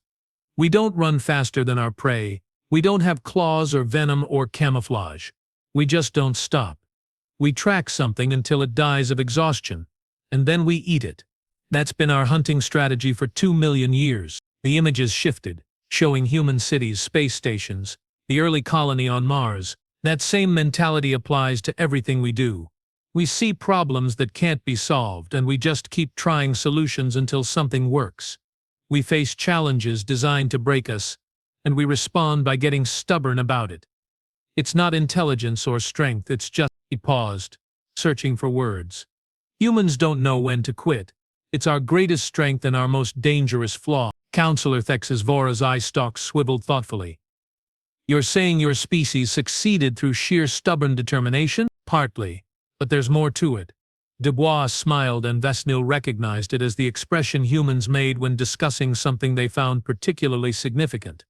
Speaker 1: We don't run faster than our prey. We don't have claws or venom or camouflage. We just don't stop. We track something until it dies of exhaustion, and then we eat it. That's been our hunting strategy for 2 million years. The images shifted, showing human cities, space stations, the early colony on Mars. That same mentality applies to everything we do. We see problems that can't be solved, and we just keep trying solutions until something works. We face challenges designed to break us, and we respond by getting stubborn about it. It's not intelligence or strength, it's just— He paused, searching for words. "Humans don't know when to quit. It's our greatest strength and our most dangerous flaw." Counselor Thex's Vora's eye stalk swiveled thoughtfully. "You're saying your species succeeded through sheer stubborn determination?" "Partly, but there's more to it." Dubois smiled, and Veshnell recognized it as the expression humans made when discussing something they found particularly significant.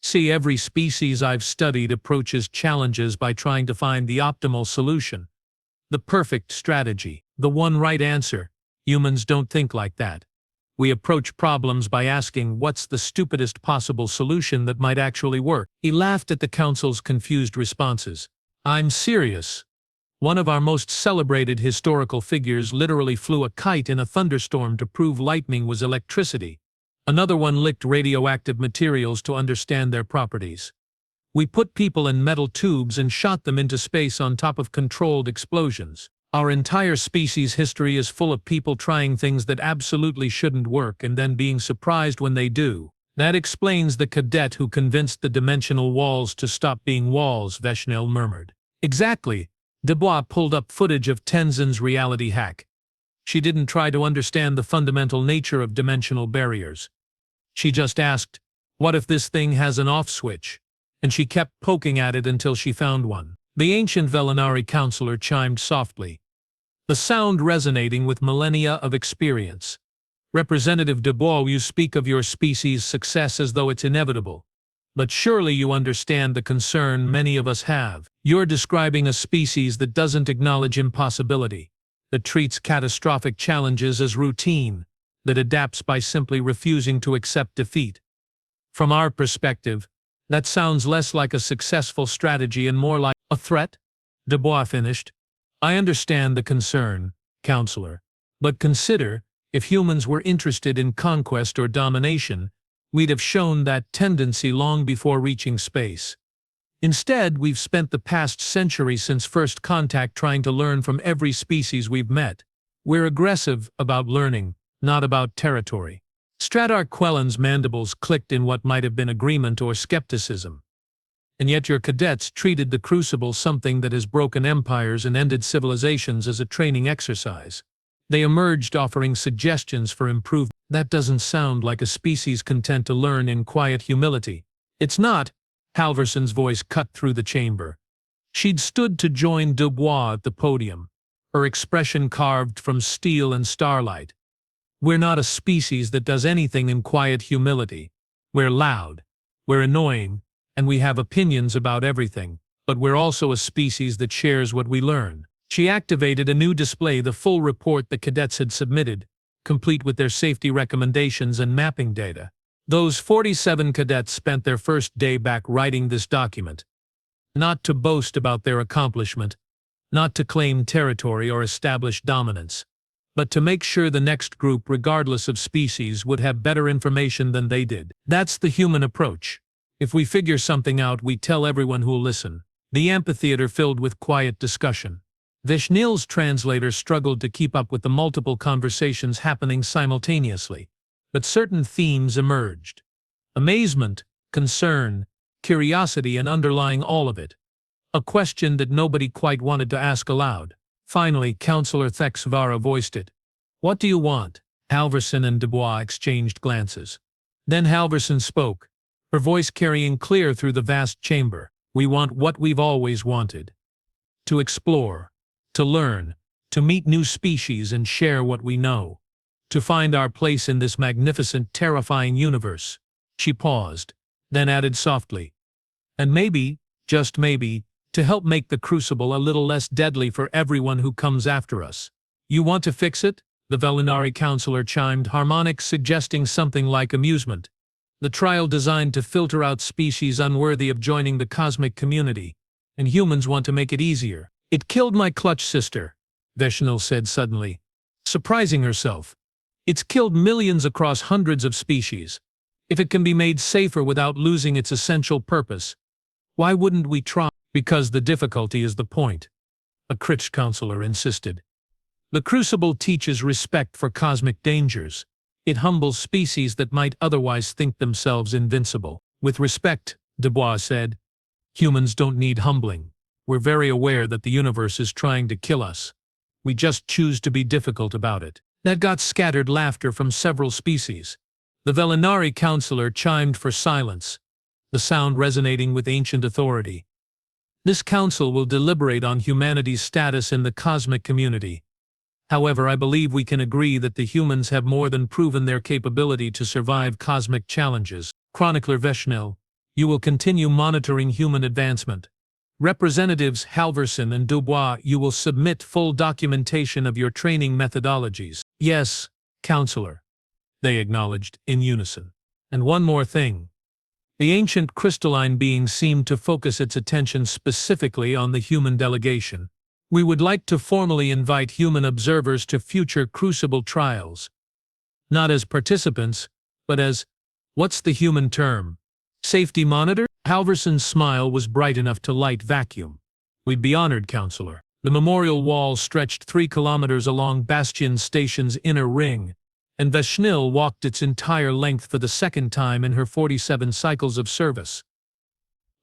Speaker 1: "See, every species I've studied approaches challenges by trying to find the optimal solution, the perfect strategy, the one right answer. Humans don't think like that. We approach problems by asking, what's the stupidest possible solution that might actually work?" He laughed at the council's confused responses. "I'm serious. One of our most celebrated historical figures literally flew a kite in a thunderstorm to prove lightning was electricity. Another one licked radioactive materials to understand their properties. We put people in metal tubes and shot them into space on top of controlled explosions. Our entire species' history is full of people trying things that absolutely shouldn't work and then being surprised when they do. That explains the cadet who convinced the dimensional walls to stop being walls," Veshnell murmured. "Exactly." Dubois pulled up footage of Tenzin's reality hack. She didn't try to understand the fundamental nature of dimensional barriers. She just asked, "What if this thing has an off switch?" And she kept poking at it until she found one. The ancient Velinari counselor chimed softly, the sound resonating with millennia of experience. "Representative Dubois, you speak of your species' success as though it's inevitable. But surely you understand the concern many of us have. You're describing a species that doesn't acknowledge impossibility, that treats catastrophic challenges as routine, that adapts by simply refusing to accept defeat. From our perspective, that sounds less like a successful strategy and more like a threat," Dubois finished. "I understand the concern, Counselor, but consider, if humans were interested in conquest or domination, we'd have shown that tendency long before reaching space. Instead, we've spent the past century since first contact trying to learn from every species we've met. We're aggressive about learning, not about territory." Stratar Quellen's mandibles clicked in what might have been agreement or skepticism. "And yet your cadets treated the Crucible, something that has broken empires and ended civilizations, as a training exercise. They emerged offering suggestions for improvement. That doesn't sound like a species content to learn in quiet humility." "It's not," Halverson's voice cut through the chamber. She'd stood to join Dubois at the podium, her expression carved from steel and starlight. We're not a species that does anything in quiet humility. We're loud, we're annoying, and we have opinions about everything, but we're also a species that shares what we learn. She activated a new display, the full report the cadets had submitted, complete with their safety recommendations and mapping data. Those 47 cadets spent their first day back writing this document. Not to boast about their accomplishment, not to claim territory or establish dominance, but to make sure the next group, regardless of species, would have better information than they did. That's the human approach. If we figure something out, we tell everyone who'll listen. The amphitheater filled with quiet discussion. Vishnil's translator struggled to keep up with the multiple conversations happening simultaneously, but certain themes emerged. Amazement, concern, curiosity, and underlying all of it, a question that nobody quite wanted to ask aloud. Finally, Counselor Thexvara voiced it. "What do you want?" Halverson and Dubois exchanged glances. Then Halverson spoke, her voice carrying clear through the vast chamber. "We want what we've always wanted. To explore, to learn, to meet new species and share what we know. To find our place in this magnificent, terrifying universe." She paused, then added softly, "And maybe, just maybe, to help make the Crucible a little less deadly for everyone who comes after us." "You want to fix it?" the Velinari counselor chimed, harmonics suggesting something like amusement. "The trial designed to filter out species unworthy of joining the cosmic community, and humans want to make it easier." "It killed my clutch sister," Veshnil said suddenly, surprising herself. "It's killed millions across hundreds of species. If it can be made safer without losing its essential purpose, why wouldn't we try?" "Because the difficulty is the point," a Critch counselor insisted. "The Crucible teaches respect for cosmic dangers. It humbles species that might otherwise think themselves invincible." "With respect," Dubois said, "humans don't need humbling. We're very aware that the universe is trying to kill us. We just choose to be difficult about it." That got scattered laughter from several species. The Velinari counselor chimed for silence, the sound resonating with ancient authority. "This council will deliberate on humanity's status in the cosmic community. However, I believe we can agree that the humans have more than proven their capability to survive cosmic challenges. Chronicler Veshnil, you will continue monitoring human advancement. Representatives Halverson and Dubois, you will submit full documentation of your training methodologies." "Yes, Counselor," they acknowledged in unison. "And one more thing." The ancient crystalline being seemed to focus its attention specifically on the human delegation. "We would like to formally invite human observers to future Crucible trials. Not as participants, but as, what's the human term? Safety monitor?" Halverson's smile was bright enough to light vacuum. "We'd be honored, Counselor." The memorial wall stretched 3 kilometers along Bastion Station's inner ring, and Veshnil walked its entire length for the second time in her 47 cycles of service.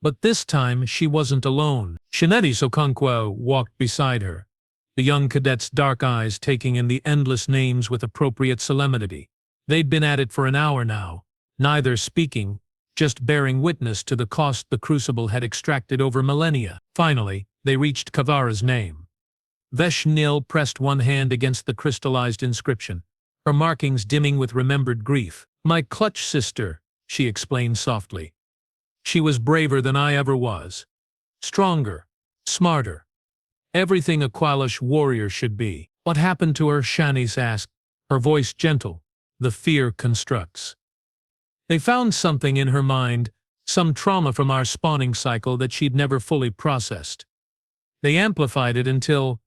Speaker 1: But this time she wasn't alone. Shineti Sokonkwo walked beside her, the young cadet's dark eyes taking in the endless names with appropriate solemnity. They'd been at it for an hour now, neither speaking, just bearing witness to the cost the Crucible had extracted over millennia. Finally, they reached Kavara's name. Veshnil pressed one hand against the crystallized inscription, her markings dimming with remembered grief. "My clutch sister," she explained softly. "She was braver than I ever was. Stronger, smarter. Everything a Qualish warrior should be." "What happened to her?" Shanice asked, her voice gentle. "The fear constructs. They found something in her mind, some trauma from our spawning cycle that she'd never fully processed. They amplified it until..."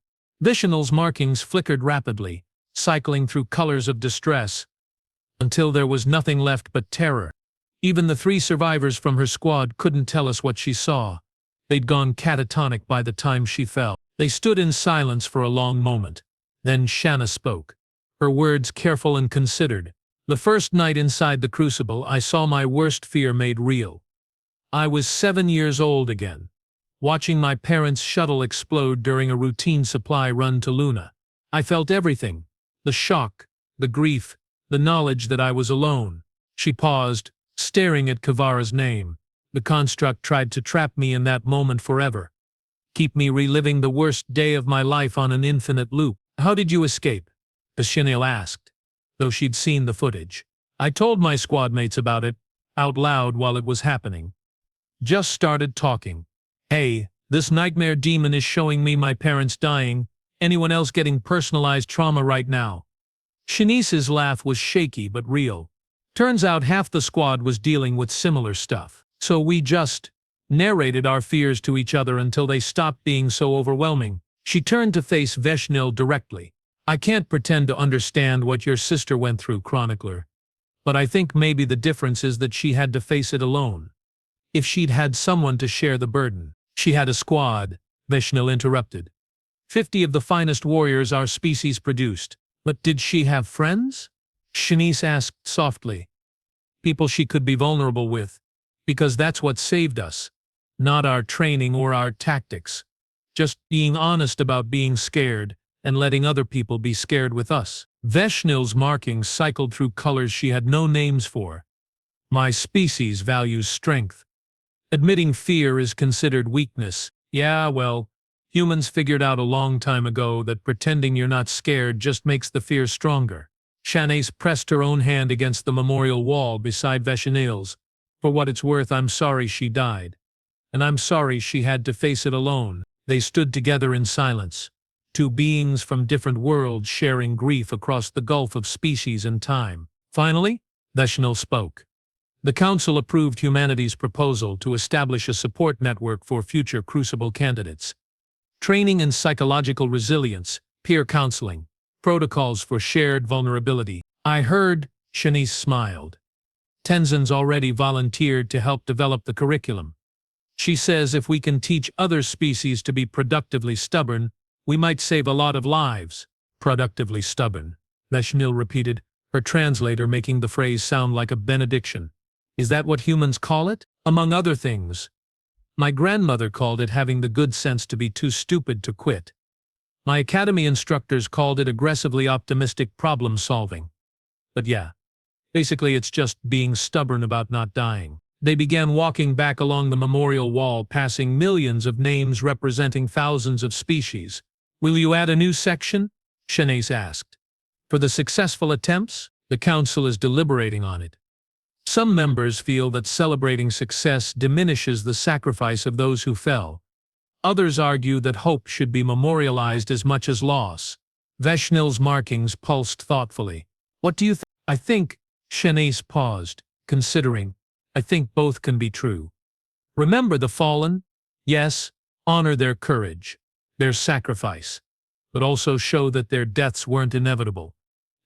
Speaker 1: Vishnil's markings flickered rapidly, cycling through colors of distress, until there was nothing left but terror. Even the 3 survivors from her squad couldn't tell us what she saw. They'd gone catatonic by the time she fell. They stood in silence for a long moment. Then Shanna spoke, her words careful and considered. "The first night inside the Crucible, I saw my worst fear made real. I was 7 years old again, watching my parents' shuttle explode during a routine supply run to Luna. I felt everything, the shock, the grief, the knowledge that I was alone." She paused, staring at Kavara's name. The construct tried to trap me in that moment forever. Keep me reliving the worst day of my life on an infinite loop. How did you escape? Chanel asked, though she'd seen the footage. I told my squad mates about it, out loud while it was happening. Just started talking. Hey, this nightmare demon is showing me my parents dying. Anyone else getting personalized trauma right now? Shanice's laugh was shaky but real. Turns out half the squad was dealing with similar stuff. So we just narrated our fears to each other until they stopped being so overwhelming. She turned to face Veshnil directly. I can't pretend to understand what your sister went through, chronicler. But I think maybe the difference is that she had to face it alone. If she'd had someone to share the burden. She had a squad, Veshnil interrupted. 50 of the finest warriors our species produced. But did she have friends? Shanice asked softly. People she could be vulnerable with. Because that's what saved us. Not our training or our tactics. Just being honest about being scared and letting other people be scared with us. Veshnil's markings cycled through colors she had no names for. My species values strength. Admitting fear is considered weakness. Yeah, well, humans figured out a long time ago that pretending you're not scared just makes the fear stronger. Shanice pressed her own hand against the memorial wall beside Veshnil's. For what it's worth, I'm sorry she died. And I'm sorry she had to face it alone. They stood together in silence. Two beings from different worlds sharing grief across the gulf of species and time. Finally, Veshnil spoke. The Council approved humanity's proposal to establish a support network for future Crucible candidates. Training in psychological resilience, peer counseling, protocols for shared vulnerability. I heard, Shanice smiled. Tenzin's already volunteered to help develop the curriculum. She says if we can teach other species to be productively stubborn, we might save a lot of lives. Productively stubborn, Veshnil repeated, her translator making the phrase sound like a benediction. Is that what humans call it? Among other things. My grandmother called it having the good sense to be too stupid to quit. My academy instructors called it aggressively optimistic problem solving. But yeah, basically it's just being stubborn about not dying. They began walking back along the memorial wall, passing millions of names representing thousands of species. Will you add a new section? Shanice asked. For the successful attempts, the council is deliberating on it. Some members feel that celebrating success diminishes the sacrifice of those who fell. Others argue that hope should be memorialized as much as loss. Veshnil's markings pulsed thoughtfully. What do you think? I think, Shanice paused, considering. I think both can be true. Remember the fallen? Yes, honor their courage, their sacrifice, but also show that their deaths weren't inevitable.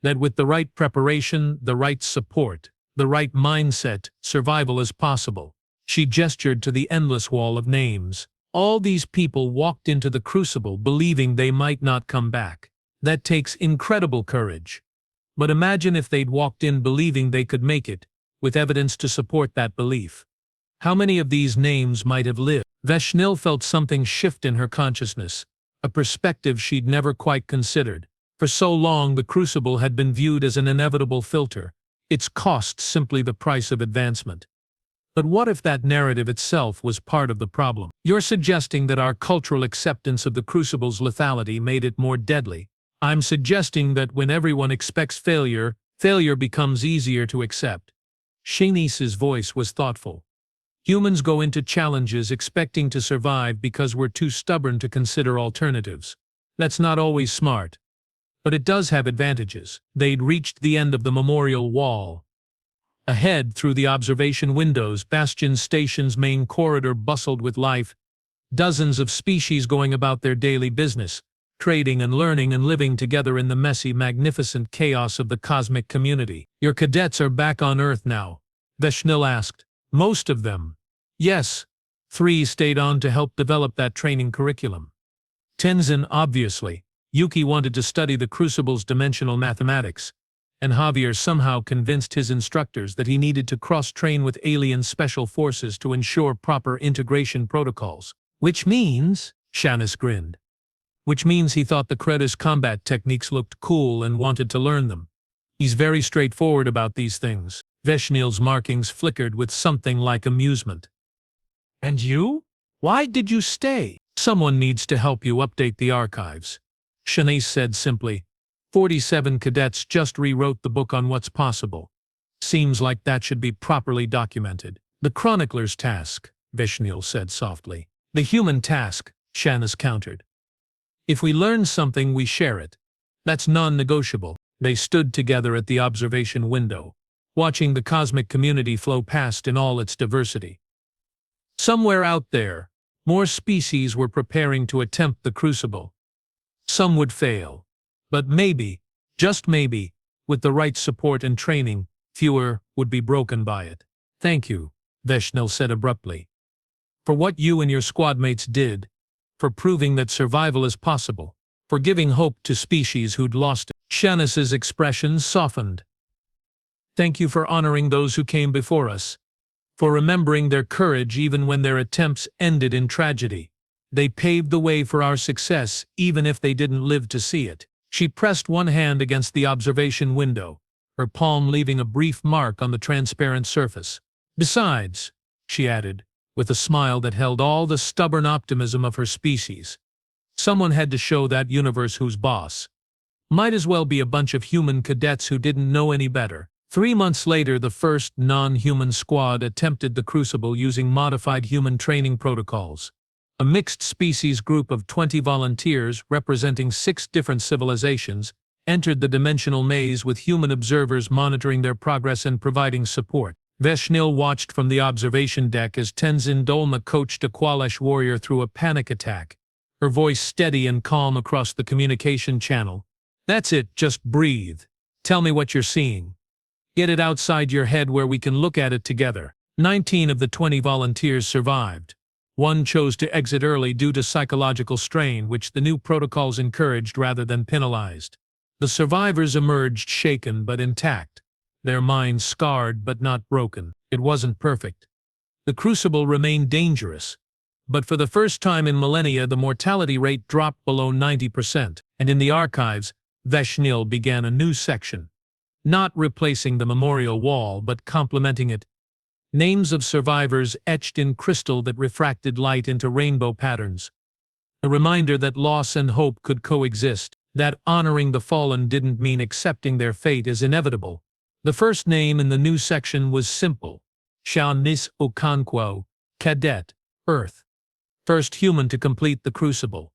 Speaker 1: That with the right preparation, the right support, the right mindset, survival is possible. She gestured to the endless wall of names. All these people walked into the Crucible believing they might not come back. That takes incredible courage. But imagine if they'd walked in believing they could make it, with evidence to support that belief. How many of these names might have lived? Veshnil felt something shift in her consciousness, a perspective she'd never quite considered. For so long, the Crucible had been viewed as an inevitable filter, its cost simply the price of advancement. But what if that narrative itself was part of the problem? You're suggesting that our cultural acceptance of the Crucible's lethality made it more deadly. I'm suggesting that when everyone expects failure, failure becomes easier to accept. Shanice's voice was thoughtful. Humans go into challenges expecting to survive because we're too stubborn to consider alternatives. That's not always smart. But it does have advantages. They'd reached the end of the memorial wall. Ahead, through the observation windows, Bastion Station's main corridor bustled with life. Dozens of species going about their daily business, trading and learning and living together in the messy, magnificent chaos of the cosmic community. Your cadets are back on Earth now, Veshnil asked. Most of them. Yes. 3 stayed on to help develop that training curriculum. Tenzin, obviously. Yuki wanted to study the Crucible's dimensional mathematics, and Javier somehow convinced his instructors that he needed to cross-train with alien special forces to ensure proper integration protocols. Which means, Shanice grinned. Which means he thought the Credit's combat techniques looked cool and wanted to learn them. He's very straightforward about these things. Veshnil's markings flickered with something like amusement. And you? Why did you stay? Someone needs to help you update the archives. Shanice said simply. 47 cadets just rewrote the book on what's possible. Seems like that should be properly documented. The chronicler's task, Vishnil said softly. The human task, Shanice countered. If we learn something, we share it. That's non-negotiable. They stood together at the observation window, watching the cosmic community flow past in all its diversity. Somewhere out there, more species were preparing to attempt the Crucible. Some would fail, but maybe, just maybe, with the right support and training, fewer would be broken by it. Thank you, Vishnil said abruptly, for what you and your squadmates did, for proving that survival is possible, for giving hope to species who'd lost it. Shanice's expression softened. Thank you for honoring those who came before us, for remembering their courage even when their attempts ended in tragedy. They paved the way for our success even if they didn't live to see it. She pressed one hand against the observation window, her palm leaving a brief mark on the transparent surface. Besides, she added, with a smile that held all the stubborn optimism of her species, someone had to show that universe who's boss. Might as well be a bunch of human cadets who didn't know any better. 3 months later, the first non-human squad attempted the Crucible using modified human training protocols. A mixed-species group of 20 volunteers representing 6 different civilizations entered the dimensional maze with human observers monitoring their progress and providing support. Vishnil watched from the observation deck as Tenzin Dolma coached a Qualesh warrior through a panic attack, her voice steady and calm across the communication channel. That's it, just breathe. Tell me what you're seeing. Get it outside your head where we can look at it together. 19 of the 20 volunteers survived. One chose to exit early due to psychological strain, which the new protocols encouraged rather than penalized. The survivors emerged shaken but intact, their minds scarred but not broken. It wasn't perfect. The Crucible remained dangerous, but for the first time in millennia the mortality rate dropped below 90%, and in the archives, Vishnil began a new section. Not replacing the memorial wall but complementing it. Names of survivors etched in crystal that refracted light into rainbow patterns. A reminder that loss and hope could coexist, that honoring the fallen didn't mean accepting their fate as inevitable. The first name in the new section was simple. Shanice Okonkwo, Cadet, Earth. First human to complete the Crucible.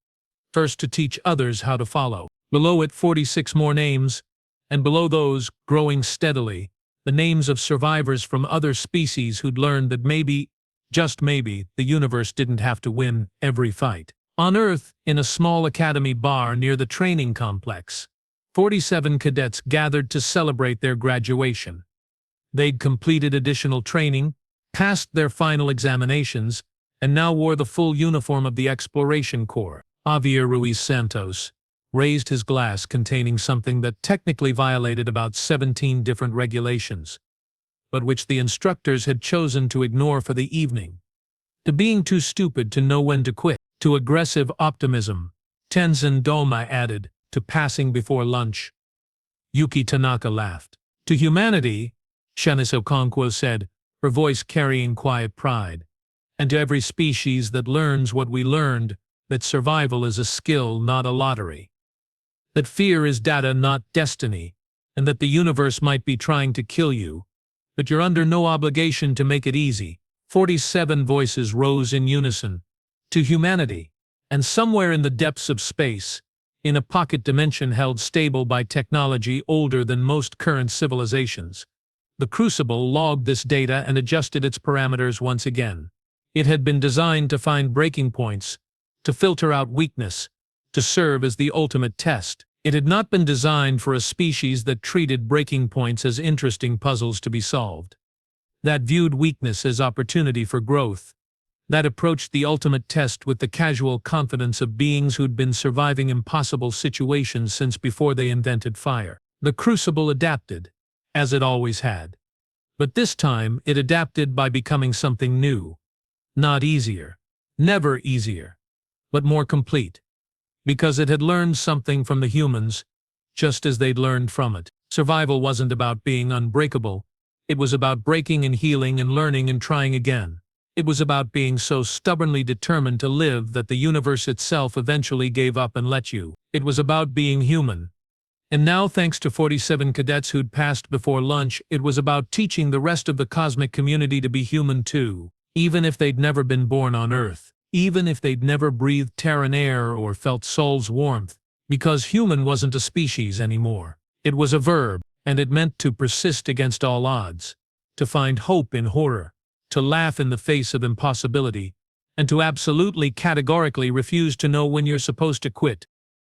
Speaker 1: First to teach others how to follow. Below it 46 more names, and below those, growing steadily, the names of survivors from other species who'd learned that maybe, just maybe, the universe didn't have to win every fight. On Earth, in a small academy bar near the training complex, 47 cadets gathered to celebrate their graduation. They'd completed additional training, passed their final examinations, and now wore the full uniform of the Exploration Corps. Javier Ruiz Santos raised his glass containing something that technically violated about 17 different regulations, but which the instructors had chosen to ignore for the evening. To being too stupid to know when to quit, to aggressive optimism, Tenzin Dolma added, to passing before lunch. Yuki Tanaka laughed. To humanity, Shanice Okonkwo said, her voice carrying quiet pride, and to every species that learns what we learned, that survival is a skill, not a lottery. That fear is data, not destiny, and that the universe might be trying to kill you, but you're under no obligation to make it easy. 47 voices rose in unison. To humanity, and somewhere in the depths of space, in a pocket dimension held stable by technology older than most current civilizations, the Crucible logged this data and adjusted its parameters once again. It had been designed to find breaking points, to filter out weakness, to serve as the ultimate test. It had not been designed for a species that treated breaking points as interesting puzzles to be solved, that viewed weakness as opportunity for growth, that approached the ultimate test with the casual confidence of beings who'd been surviving impossible situations since before they invented fire. The Crucible adapted, as it always had. But this time it adapted by becoming something new. Not easier, never easier, but more complete. Because it had learned something from the humans, just as they'd learned from it. Survival wasn't about being unbreakable, it was about breaking and healing and learning and trying again. It was about being so stubbornly determined to live that the universe itself eventually gave up and let you. It was about being human. And now, thanks to 47 cadets who'd passed before lunch, it was about teaching the rest of the cosmic community to be human too, even if they'd never been born on Earth, even if they'd never breathed Terran air or felt Sol's warmth, because human wasn't a species anymore. It was a verb, and it meant to persist against all odds, to find hope in horror, to laugh in the face of impossibility, and to absolutely categorically refuse to know when you're supposed to quit.